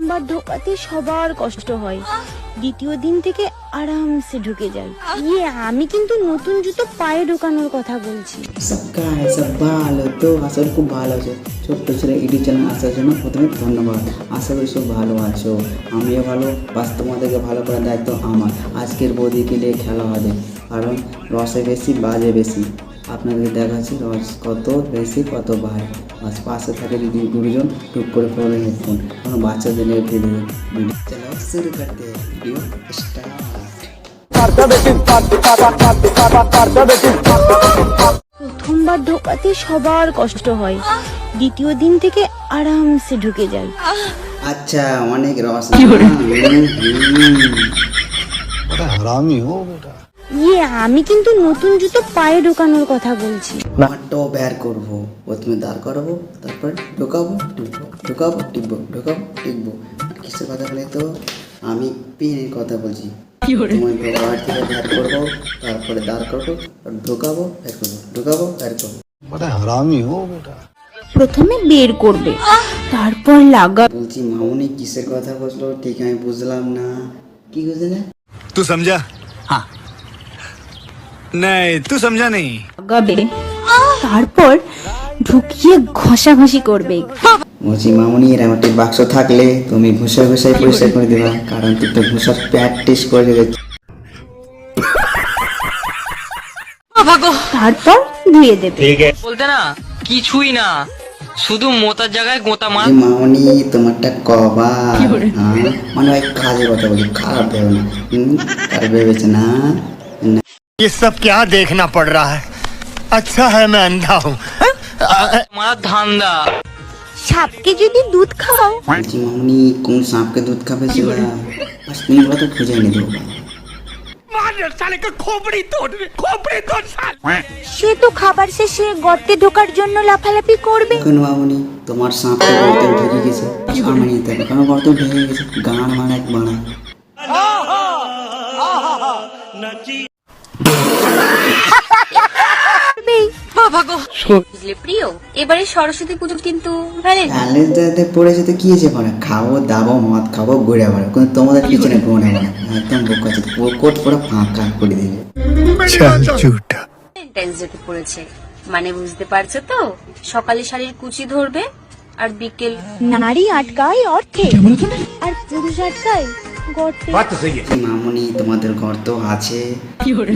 বা ঢোকাতে সবার কষ্ট হয়, দ্বিতীয় দিন থেকে আরামসে ঢুকে যায়। আমি কিন্তু নতুন জুতো পায়ে ঢোকানোর কথা বলছি। সব ভালো তো, আশা করি খুব ভালো আছে। ছোট্ট ছেলে ইউটিউব চ্যানেল আসার জন্য প্রথমে ধন্যবাদ। আশা করি সব ভালো আছো, আমিও ভালো। বাস তোমাদেরকে ভালো করার দায়িত্ব আমার। আজকের বৌদিকে নিয়ে খেলা হবে, কারণ রসে বেশি বাজে বেশি। আপনাদের দেখাচ্ছি রস কত বেশি কত ভাই। বাস পাশে থাকে যদি গুরুজন টুক করে পড়ে হেডফোন, কারণ বাচ্চাদের নিয়ে ভিডিও চলো শুরু করতে ভিডিও স্টার্ট। প্রথমবার ঢোকাতে সবার কষ্ট হয়, দ্বিতীয় দিন থেকে আরামসে ঢুকে যায়। আচ্ছা অনেক রস। हरामी हो बेटा। আমি কিন্তু নতুন জুতো পায়ে ঢোকানোর কথা বলছি। মাঠটাও বের করবো, প্রথমে দাঁড় করাবো, তারপর ঢোকাবো টিপবো, ঢোকাবো টিপবো, ঢোকাবো টিপবো। কিসের কথা বলে তো, আমি পেনের কথা বলছি। তোমার বাড়ি থেকে বের করবো, তারপরে দাঁড় করবো, ঢোকাবো বের করবো, ঢোকাবো বের করবো। बड़ा हरामी हो बेटा। প্রথমে বের করবে, তারপর লাগা। বলছি মামুনি কিসের কথা বললো ঠিক আমি বুঝলাম না, কি বুঝলে? तू समझा? हाँ। नहीं तू समझा नहीं। লাগাবে, তারপর ঢুকিয়ে ঘষাঘষি করবে। বলছি মামুনি এর একটি বাক্স থাকলে তুমি ঘুষে ঘুষে পরিষ্কার করে দেবা, কারণ তুই তো ঘুষার প্র্যাকটিস করে দেবে। তারপর ধুয়ে দেবে। বলতে না কিছুই না, শুধু মোতার জায়গায় গোতা মার। যে মামুনি তোমারটা কবা, হ্যাঁ? মানে ওই কাজের কথা বলছি, খারাপ ভেবে না। খারাপ ভেবেছে না। ये सब क्या देखना पड़ रहा है? अच्छा है मैं अंधा हूँ। মার ধান্দা। সাপকে যদি দুধ খাওয়াও, বলছি মামুনি কোন সাপকে দুধ খাবে সেটা বাস তুমি বলো তো, খুঁজে এনে দেবো। সে তো খাবার শেষে গর্তে ঢোকার জন্য লাফালাফি করবে। কেন মামুনি তোমার সাপকে গর্তে ঢেকে গেছে, সামনে নিতে হবে, কারণ গর্তে ঢেকে গেছে। গান মারা এক বাড়া। বুঝলে প্রিয়, এবারে সরস্বতী পুজো কিন্তু ক্যালেন্ডারে পড়েছে তো কি হয়েছে, মানে খাবো দাবো মদ খাবো ঘুরে বেড়াবো, কিন্তু তোমাদের পিছনে ঘুরে বেড়া একদম বোকা আছে। কোট পুরো ফাঁকা করে দিবে। चल झूठा। ভ্যালেন্টাইন্স ডে পড়েছে, মানে বুঝতে পারছো তো, সকালে শাড়ির কুচি ধরবে আর বিকেল নারী আটকায় অর্থে, আর পুরুষ আটকায় গর্তে। মামুনি তোমাদের গর্ত আছে,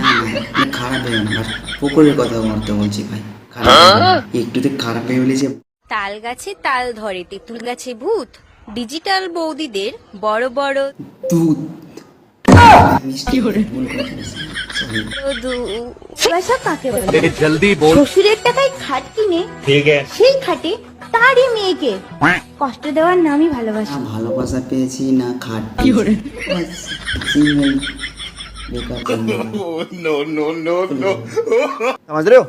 না, না, খারাপ ভেবে না। আর পুকুরের কথা গর্ত বলছি ভাই, খারাপ ভেবে না। একটুতে খারাপ ভেবে বলেছে। তাল গাছে তাল ধরে, তেঁতুল গাছে ভূত, ডিজিটাল বৌদিদের বড় বড় দুধ মিষ্টি ভুল করে ফেলেছি। Sorry। পয়সা কাকে বলে? जल्दी बोल। শ্বশুরের টাকায় খাট কিনে ठीक है। সেই খাটে তারই মেয়েকে কষ্ট দেওয়ার নামই ভালোবাসা। না ভালোবাসা পেয়েছি না খাট পেয়েছি। বাস, single বেকার জন্য। समझ रहे हो?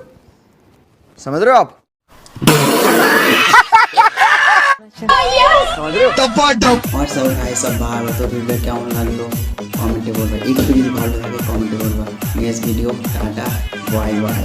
समझ रहे हो आप? হোয়াটসঅ্যাপ ভাই সব ভালো তো, ভিডিও কেমন লাগলো কমেন্টে বলবে, একটু যদি ভালো লাগে কমেন্টে বলবা। Next video tata bye bye.